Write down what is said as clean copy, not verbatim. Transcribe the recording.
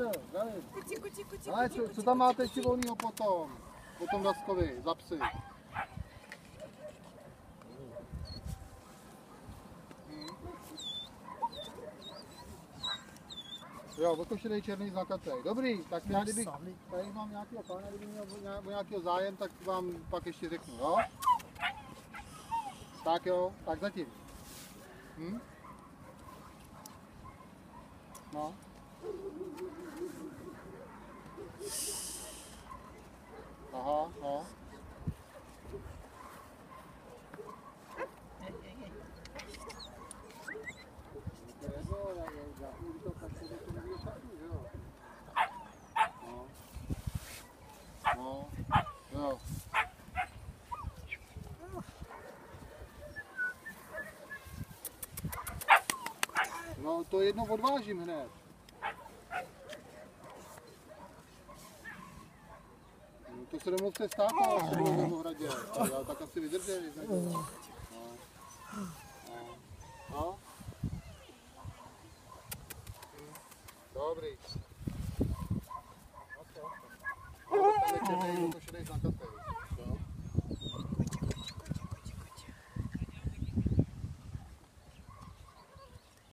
jo, dali. Kuci. Ale co tam máte ještě volnýho potom? Potom Daskovi, za psy. Jo, okošenej černý znakatej. Dobrý, tak já kdybych tady mám nějakého pána, kdyby měl nějakého zájem, tak vám pak ještě řeknu, jo? Tak jo, tak zatím. No. Aha, no. No, jo. No, to jedno odvážím hned. No, to se domluvte s tátou, až budou v ohradě. Já tak asi vydržej. No. No. Dobrý. No to. Černý, okošenej znakatej.